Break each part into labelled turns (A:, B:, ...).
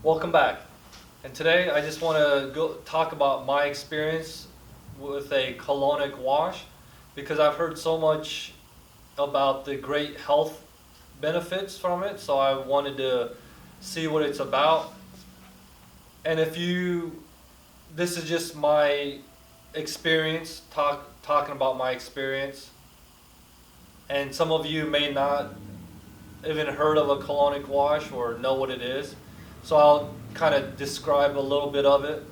A: Welcome back. And today I just want to go talk about my experience with a colonic wash because I've heard so much about the great health benefits from it. So I wanted to see what it's about. And if you, this is just my experience, talking about my experience. And some of you may not even heard of a colonic wash or know what it is. So I'll kind of describe a little bit of it,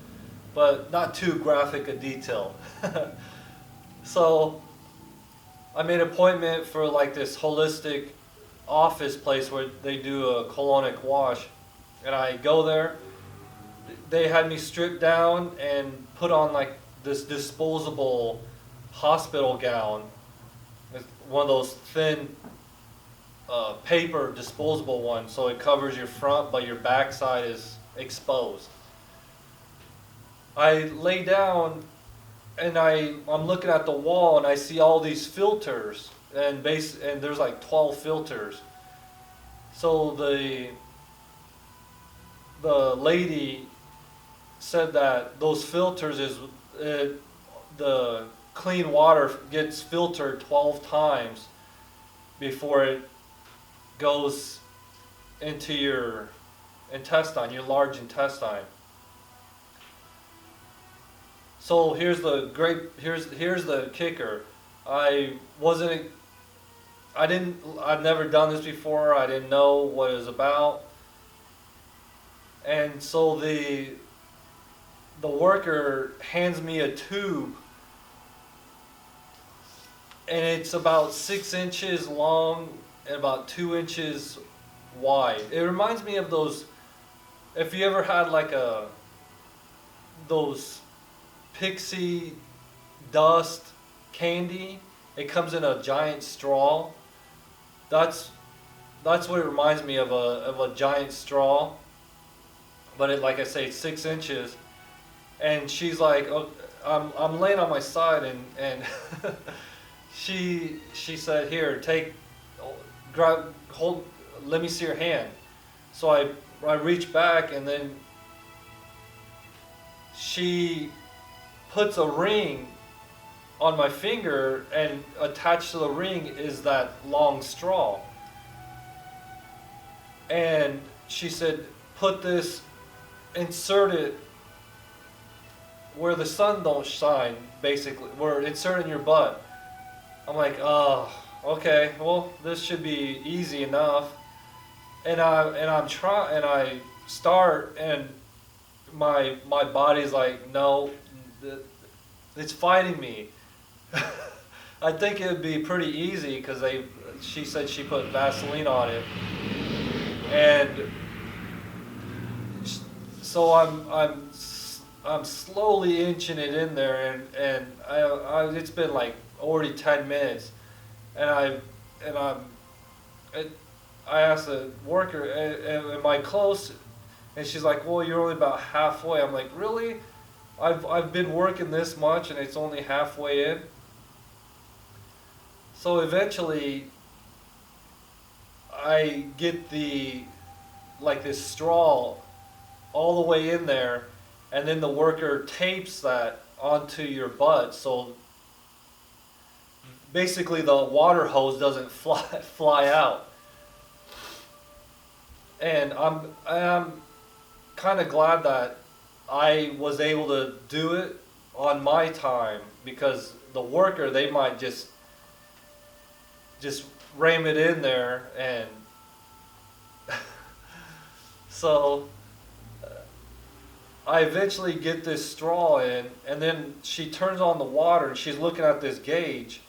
A: but not too graphic a detail. So I made an appointment for like this holistic office place where they do a colonic wash. And I go there. They had me stripped down and put on like this disposable hospital gown. It's one of those thin paper disposable one, so it covers your front, but your backside is exposed. I lay down and I'm looking at the wall and I see all these filters and there's like 12 filters. So the lady said that those filters is the clean water gets filtered 12 times before it goes into your intestine, your large intestine. So here's the kicker. I've never done this before. I didn't know what it was about. And so the worker hands me a tube and it's about 6 inches long and about 2 inches wide. It reminds me of those, if you ever had like those pixie dust candy, it comes in a giant straw. That's what it reminds me of, a giant straw. But it, like I say, it's 6 inches. And she's like, oh, I'm laying on my side and she said, here, hold, let me see your hand. So I reach back and then she puts a ring on my finger and attached to the ring is that long straw. And she said, insert it where the sun don't shine, basically, where insert in your butt. I'm like, oh, okay, well, this should be easy enough. And I start, and my body's like, no, it's fighting me. I think it'd be pretty easy because she said she put Vaseline on it, and so I'm slowly inching it in there, and it's been like already 10 minutes, and I asked the worker, am I close? And she's like, well, you're only about halfway. I'm like, really? I've been working this much and it's only halfway in? So eventually I get this straw all the way in there, and then the worker tapes that onto your butt, so basically the water hose doesn't fly out. And I'm kind of glad that I was able to do it on my time, because the worker, they might just ram it in there, and so I eventually get this straw in, and then she turns on the water and she's looking at this gauge,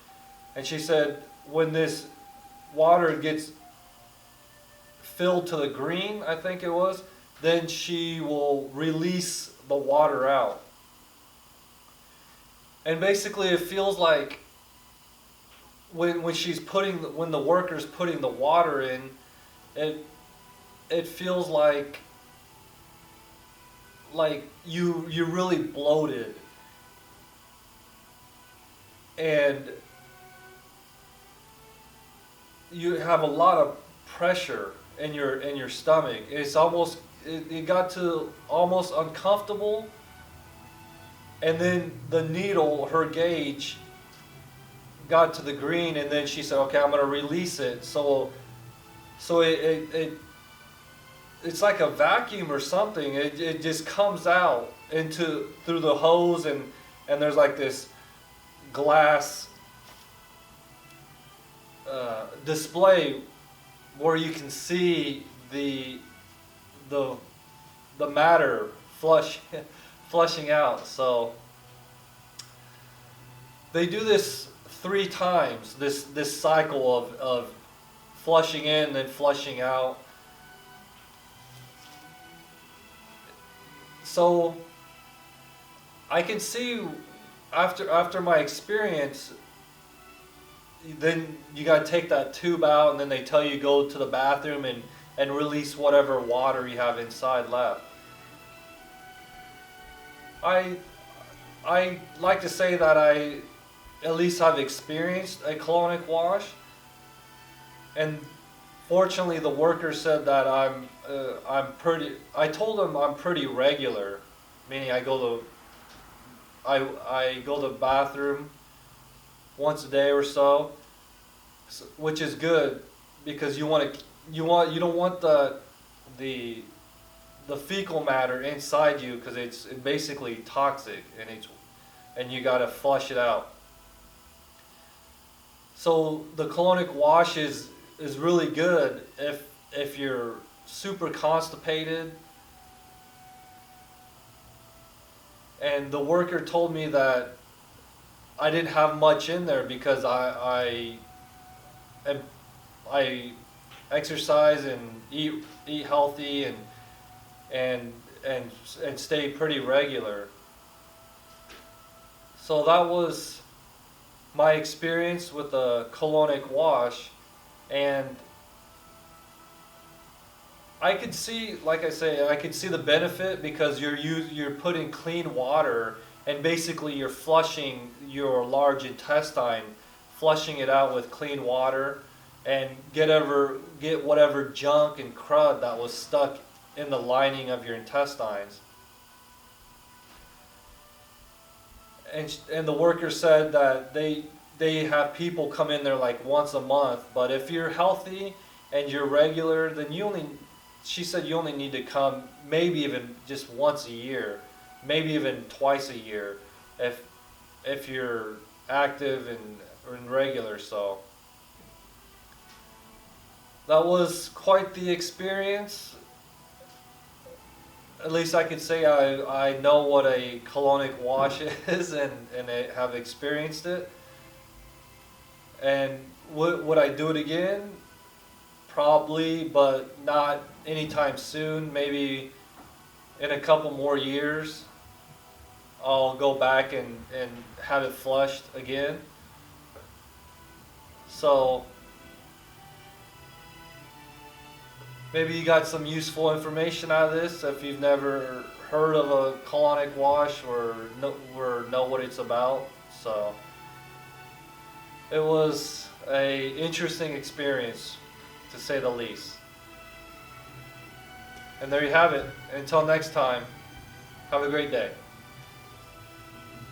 A: and she said when this water gets filled to the green, I think it was, then she will release the water out. And basically it feels like when the worker's putting the water in, it feels like you're really bloated, and you have a lot of pressure in your stomach. It's almost it got to almost uncomfortable, and then the needle, her gauge, got to the green, and then she said, "Okay, I'm gonna release it." So it's like a vacuum or something. It just comes out into through the hose, and there's like this glass display where you can see the the matter flushing out. So they do this 3 times. This cycle of flushing in and then flushing out. So I can see after my experience, then you gotta take that tube out, and then they tell you go to the bathroom and release whatever water you have inside left. I like to say that I at least have experienced a colonic wash, and fortunately the worker said that I'm pretty. I told him I'm pretty regular, meaning I go to the bathroom once a day or so, which is good because you don't want the fecal matter inside you, because it's basically toxic, and you gotta flush it out. So the colonic wash is really good if you're super constipated. And the worker told me that I didn't have much in there because I exercise and eat healthy and stay pretty regular. So that was my experience with the colonic wash, and I could see, like I say, I could see the benefit because you're putting clean water, and basically you're flushing your large intestine, flushing it out with clean water, and get whatever junk and crud that was stuck in the lining of your intestines. And the worker said that they have people come in there like once a month, but if you're healthy and you're regular, then she said you only need to come maybe even just once a year, maybe even twice a year, if you're active and regular. So that was quite the experience. At least I could say I know what a colonic wash is, and I have experienced it. And would I do it again? Probably, but not anytime soon. Maybe in a couple more years, I'll go back and have it flushed again. So maybe you got some useful information out of this if you've never heard of a colonic wash or know what it's about. So it was a interesting experience, to say the least. And there you have it. Until next time, have a great day.